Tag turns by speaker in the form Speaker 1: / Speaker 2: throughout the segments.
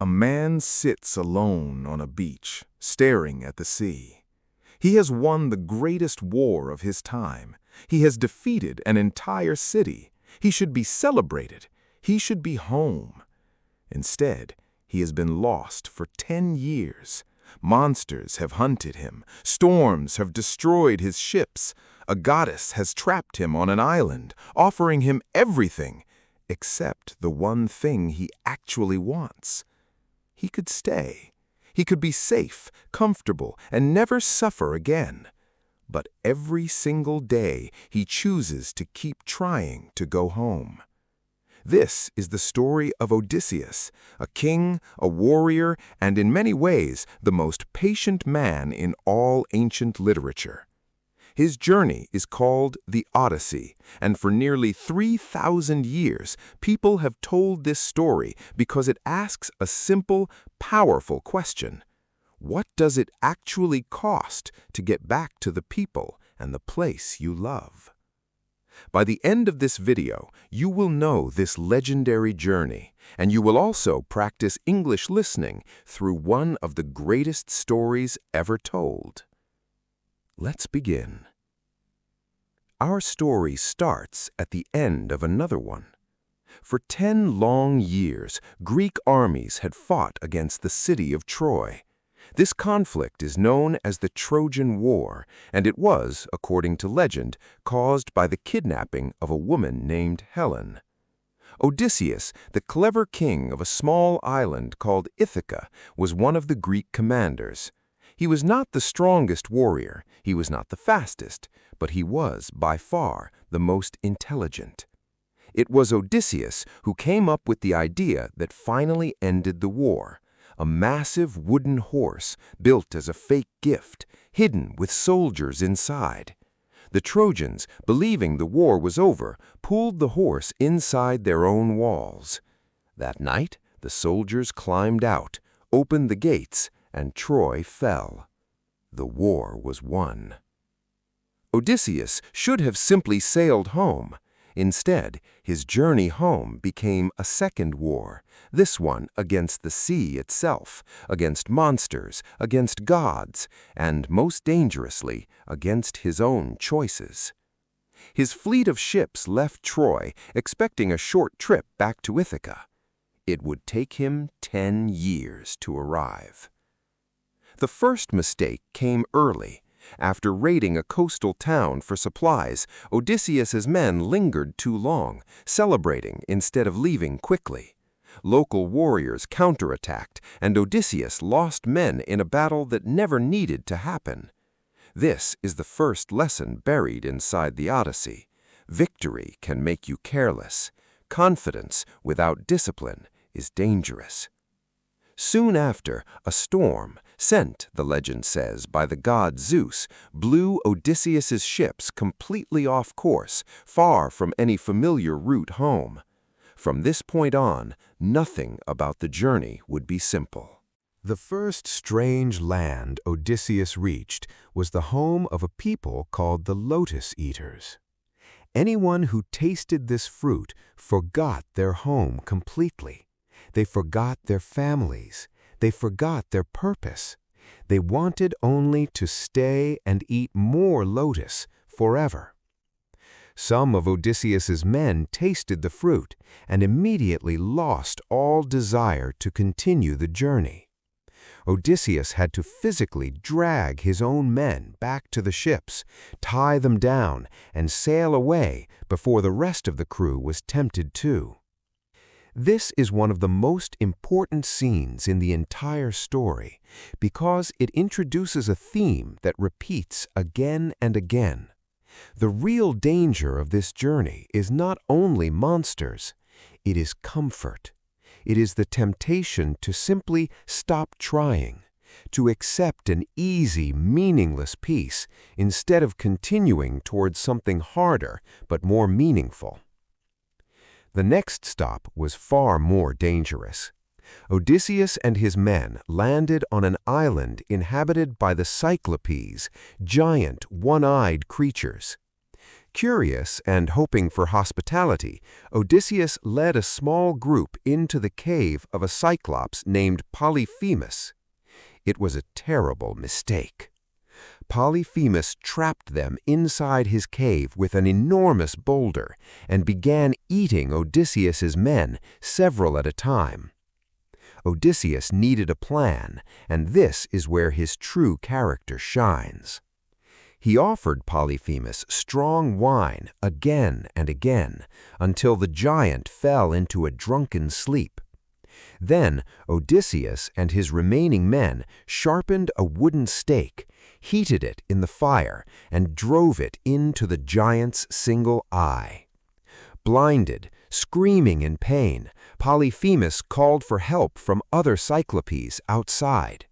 Speaker 1: A man sits alone on a beach, staring at the sea. He has won the greatest war of his time. He has defeated an entire city. He should be celebrated. He should be home. Instead, he has been lost for 10 years. Monsters have hunted him. Storms have destroyed his ships. A goddess has trapped him on an island, offering him everything except the one thing he actually wants. He could stay. He could be safe, comfortable, and never suffer again. But every single day, he chooses to keep trying to go home. This is the story of Odysseus, a king, a warrior, and in many ways, the most patient man in all ancient literature. His journey is called the Odyssey, and for nearly 3,000 years, people have told this story because it asks a simple, powerful question. What does it actually cost to get back to the people and the place you love? By the end of this video, you will know this legendary journey, and you will also practice English listening through one of the greatest stories ever told. Let's begin. Our story starts at the end of another one. For 10 long years, Greek armies had fought against the city of Troy. This conflict is known as the Trojan War, and it was, according to legend, caused by the kidnapping of a woman named Helen. Odysseus, the clever king of a small island called Ithaca, was one of the Greek commanders. He was not the strongest warrior, he was not the fastest, but he was, by far, the most intelligent. It was Odysseus who came up with the idea that finally ended the war. A massive wooden horse built as a fake gift, hidden with soldiers inside. The Trojans, believing the war was over, pulled the horse inside their own walls. That night, the soldiers climbed out, opened the gates, and Troy fell. The war was won. Odysseus should have simply sailed home. Instead, his journey home became a second war, this one against the sea itself, against monsters, against gods, and most dangerously, against his own choices. His fleet of ships left Troy, expecting a short trip back to Ithaca. It would take him 10 years to arrive. The first mistake came early. After raiding a coastal town for supplies, Odysseus's men lingered too long, celebrating instead of leaving quickly. Local warriors counterattacked, and Odysseus lost men in a battle that never needed to happen. This is the first lesson buried inside the Odyssey. Victory can make you careless. Confidence without discipline is dangerous. Soon after, a storm, sent, the legend says, by the god Zeus, blew Odysseus's ships completely off course, far from any familiar route home. From this point on, nothing about the journey would be simple. The first strange land Odysseus reached was the home of a people called the Lotus Eaters. Anyone who tasted this fruit forgot their home completely. They forgot their families. They forgot their purpose. They wanted only to stay and eat more lotus forever. Some of Odysseus's men tasted the fruit and immediately lost all desire to continue the journey. Odysseus had to physically drag his own men back to the ships, tie them down, and sail away before the rest of the crew was tempted too. This is one of the most important scenes in the entire story because it introduces a theme that repeats again and again. The real danger of this journey is not only monsters, it is comfort. It is the temptation to simply stop trying, to accept an easy, meaningless peace instead of continuing towards something harder but more meaningful. The next stop was far more dangerous. Odysseus and his men landed on an island inhabited by the Cyclopes, giant, one-eyed creatures.
Speaker 2: Curious and hoping for hospitality, Odysseus led a small group into the cave of a cyclops named Polyphemus. It was a terrible mistake. Polyphemus trapped them inside his cave with an enormous boulder and began eating Odysseus's men, several at a time. Odysseus needed a plan, and this is where his true character shines. He offered Polyphemus strong wine again and again, until the giant fell into a drunken sleep. Then Odysseus and his remaining men sharpened a wooden stake, heated it in the fire, and drove it into the giant's single eye. Blinded, screaming in pain, Polyphemus called for help from other cyclopes outside.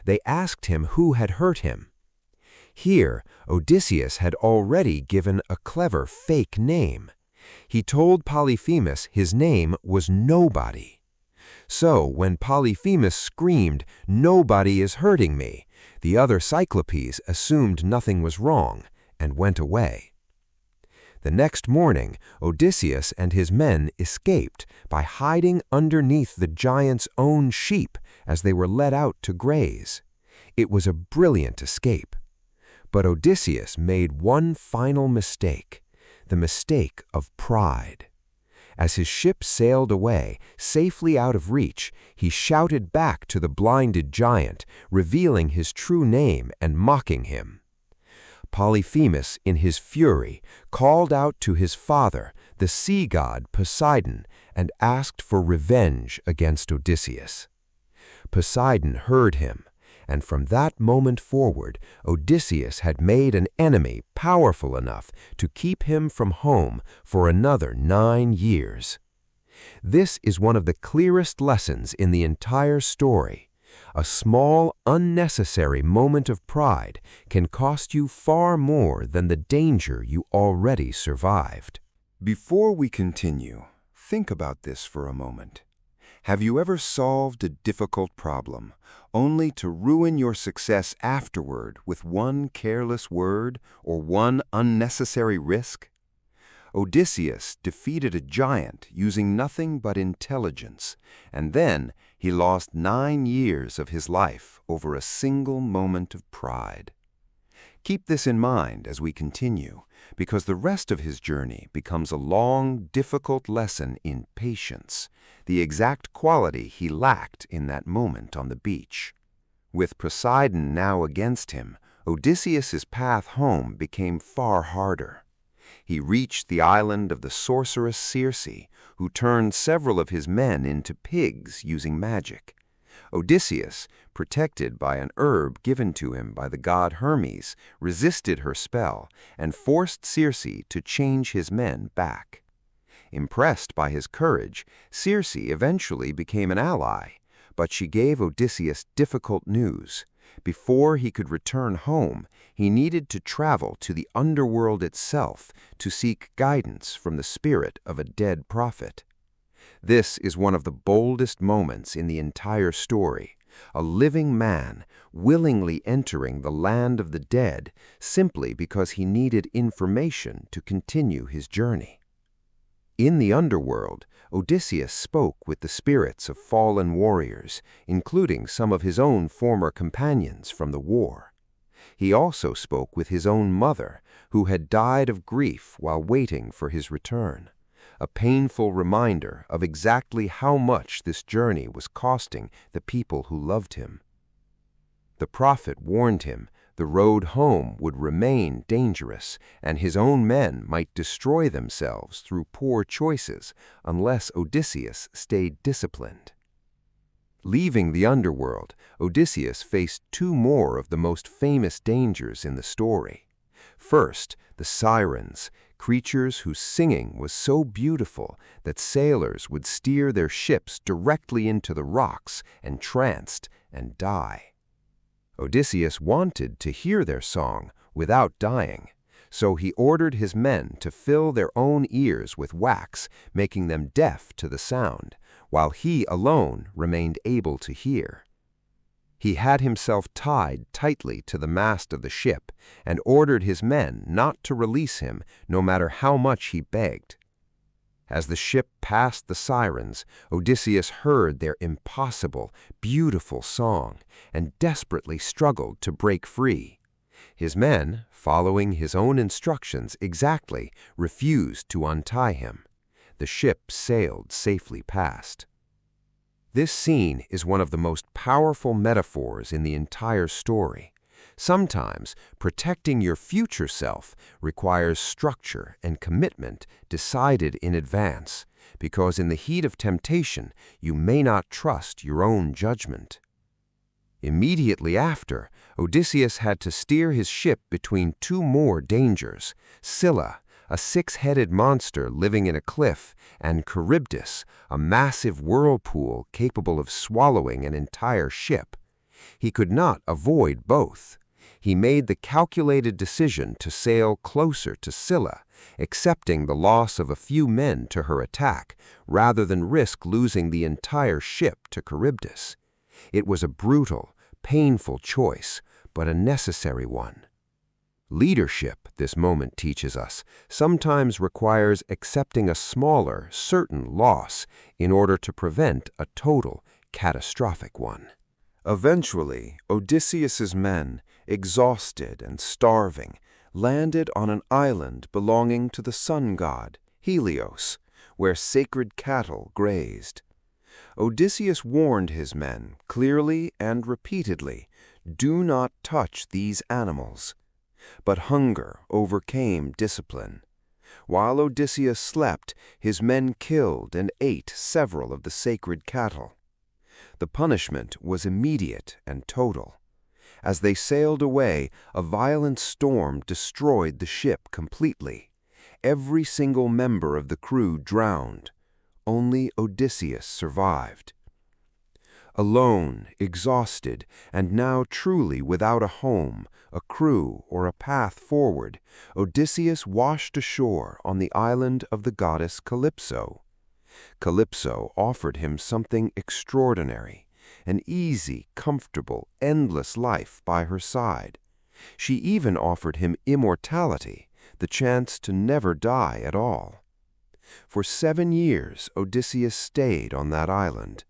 Speaker 2: They asked him who had hurt him. Here, Odysseus had already given a clever fake name. He told Polyphemus his name was Nobody. So when Polyphemus screamed, "Nobody is hurting me," the other cyclopes assumed nothing was wrong and went away. The next morning, Odysseus and his men escaped by hiding underneath the giant's own sheep as they were let out to graze. It was a brilliant escape. But Odysseus made one final mistake, the mistake of pride. As his ship sailed away, safely out of reach, he shouted back to the blinded giant, revealing his true name and mocking him. Polyphemus, in his fury, called out to his father, the sea god Poseidon, and asked for revenge against Odysseus. Poseidon heard him, and from that moment forward, Odysseus had made an enemy powerful enough to keep him from home for another 9 years. This is one of the clearest lessons in the entire story. A small, unnecessary moment of pride can cost you far more than the danger you already survived.
Speaker 1: Before we continue, think about this for a moment. Have you ever solved a difficult problem, only to ruin your success afterward with one careless word or one unnecessary risk? Odysseus defeated a giant using nothing but intelligence, and then he lost 9 years of his life over a single moment of pride. Keep this in mind as we continue, because the rest of his journey becomes a long, difficult lesson in patience, the exact quality he lacked in that moment on the beach. With Poseidon now against him, Odysseus's path home became far harder. He reached the island of the sorceress Circe, who turned several of his men into pigs using magic. Odysseus, protected by an herb given to him by the god Hermes, resisted her spell and forced Circe to change his men back. Impressed by his courage, Circe eventually became an ally, but she gave Odysseus difficult news. Before he could return home, he needed to travel to the underworld itself to seek guidance from the spirit of a dead prophet. This is one of the boldest moments in the entire story, a living man willingly entering the land of the dead simply because he needed information to continue his journey. In the underworld, Odysseus spoke with the spirits of fallen warriors, including some of his own former companions from the war. He also spoke with his own mother, who had died of grief while waiting for his return, a painful reminder of exactly how much this journey was costing the people who loved him. The prophet warned him the road home would remain dangerous, and his own men might destroy themselves through poor choices unless Odysseus stayed disciplined. Leaving the underworld, Odysseus faced 2 more of the most famous dangers in the story. First, the sirens, creatures whose singing was so beautiful that sailors would steer their ships directly into the rocks, entranced, and die. Odysseus wanted to hear their song without dying, so he ordered his men to fill their own ears with wax, making them deaf to the sound, while he alone remained able to hear.
Speaker 2: He had himself tied tightly to the mast of the ship and ordered his men not to release him no matter how much he begged. As the ship passed the sirens, Odysseus heard their impossible, beautiful song and desperately struggled to break free. His men, following his own instructions exactly, refused to untie him. The ship sailed safely past. This scene is one of the most powerful metaphors in the entire story. Sometimes, protecting your future self requires structure and commitment decided in advance, because in the heat of temptation, you may not trust your own judgment. Immediately after, Odysseus had to steer his ship between two more dangers: Scylla, a six-headed monster living in a cliff, and Charybdis, a massive whirlpool capable of swallowing an entire ship. He could not avoid both. He made the calculated decision to sail closer to Scylla, accepting the loss of a few men to her attack, rather than risk losing the entire ship to Charybdis. It was a brutal, painful choice, but a necessary one. Leadership, this moment teaches us, sometimes requires accepting a smaller, certain loss in order to prevent a total, catastrophic one.
Speaker 1: Eventually, Odysseus's men, exhausted and starving, landed on an island belonging to the sun god, Helios, where sacred cattle grazed. Odysseus warned his men clearly and repeatedly, "Do not touch these animals." But hunger overcame discipline. While Odysseus slept, his men killed and ate several of the sacred cattle. The punishment was immediate and total. As they sailed away, a violent storm destroyed the ship completely. Every single member of the crew drowned. Only Odysseus survived. Alone, exhausted, and now truly without a home, a crew, or a path forward, Odysseus washed ashore on the island of the goddess Calypso. Calypso offered him something extraordinary: an easy, comfortable, endless life by her side. She even offered him immortality, the chance to never die at all. For 7 years, Odysseus stayed on that island.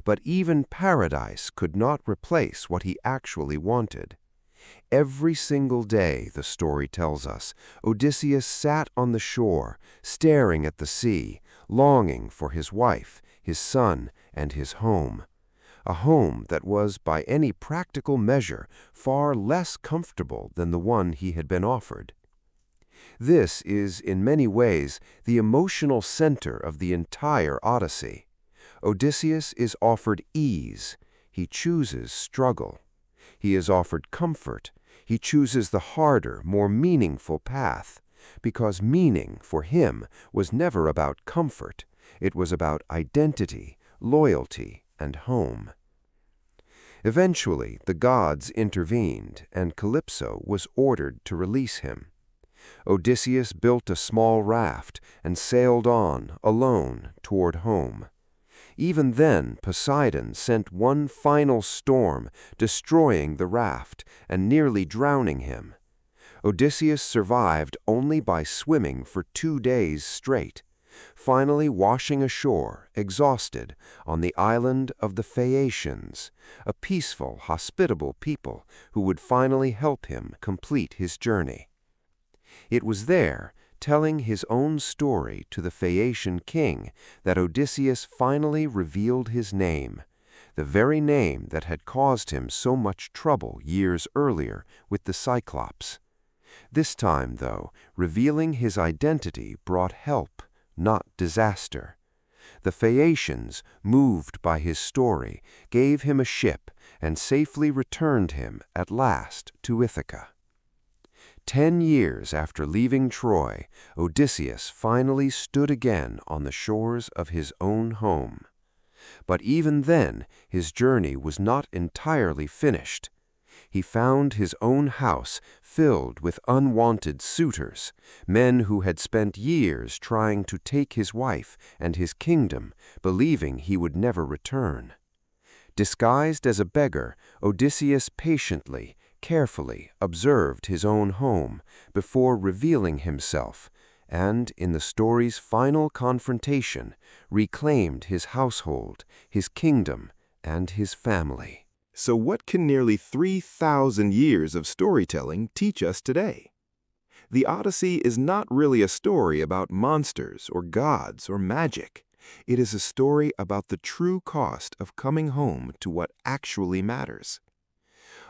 Speaker 1: But even paradise could not replace what he actually wanted. Every single day, the story tells us, Odysseus sat on the shore, staring at the sea, longing for his wife, his son, and his home. A home that was, by any practical measure, far less comfortable than the one he had been offered. This is, in many ways, the emotional center of the entire Odyssey. Odysseus is offered ease. He chooses struggle. He is offered comfort. He chooses the harder, more meaningful path, because meaning, for him, was never about comfort. It was about identity, loyalty, and home. Eventually, the gods intervened, and Calypso was ordered to release him. Odysseus built a small raft and sailed on, alone, toward home. Even then, Poseidon sent one final storm, destroying the raft and nearly drowning him. Odysseus survived only by swimming for 2 days straight, finally washing ashore, exhausted, on the island of the Phaeacians, a peaceful, hospitable people who would finally help him complete his journey. It was there, telling his own story to the Phaeacian king, that Odysseus finally revealed his name, the very name that had caused him so much trouble years earlier with the Cyclops. This time, though, revealing his identity brought help, not disaster. The Phaeacians, moved by his story, gave him a ship and safely returned him at last to Ithaca. 10 years after leaving Troy, Odysseus finally stood again on the shores of his own home. But even then, his journey was not entirely finished. He found his own house filled with unwanted suitors, men who had spent years trying to take his wife and his kingdom, believing he would never return.
Speaker 2: Disguised as a beggar, Odysseus patiently, carefully observed his own home before revealing himself, and in the story's final confrontation, reclaimed his household, his kingdom, and his family.
Speaker 1: So what can nearly 3,000 years of storytelling teach us today? The Odyssey is not really a story about monsters or gods or magic. It is a story about the true cost of coming home to what actually matters.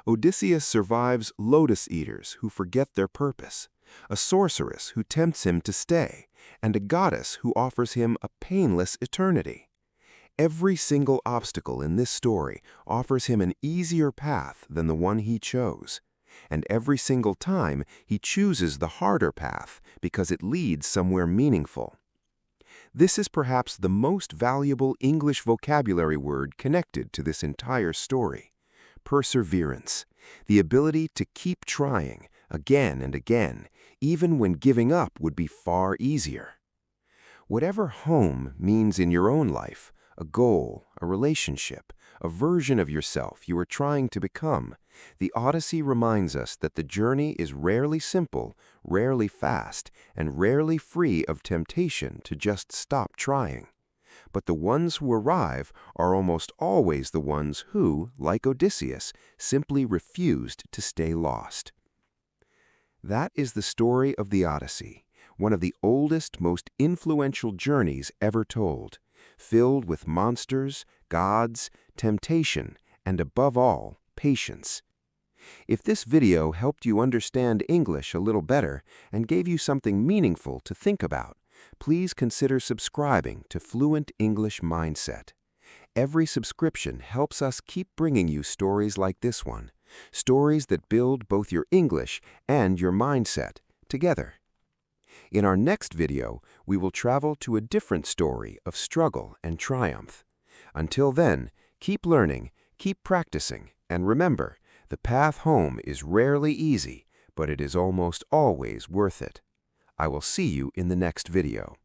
Speaker 1: Odysseus survives lotus eaters who forget their purpose, a sorceress who tempts him to stay, and a goddess who offers him a painless eternity. Every single obstacle in this story offers him an easier path than the one he chose. And every single time he chooses the harder path because it leads somewhere meaningful. This is perhaps the most valuable English vocabulary word connected to this entire story. Perseverance, the ability to keep trying again and again, even when giving up would be far easier. Whatever home means in your own life, a goal, a relationship, a version of yourself you are trying to become, the Odyssey reminds us that the journey is rarely simple, rarely fast, and rarely free of temptation to just stop trying. But the ones who arrive are almost always the ones who, like Odysseus, simply refused to stay lost. That is the story of the Odyssey, one of the oldest, most influential journeys ever told, filled with monsters, gods, temptation, and above all, patience. If this video helped you understand English a little better and gave you something meaningful to think about, please consider subscribing to Fluent English Mindset. Every subscription helps us keep bringing you stories like this one, stories that build both your English and your mindset together. In our next video, we will travel to a different story of struggle and triumph. Until then, keep learning, keep practicing, and remember, the path home is rarely easy, but it is almost always worth it. I will see you in the next video.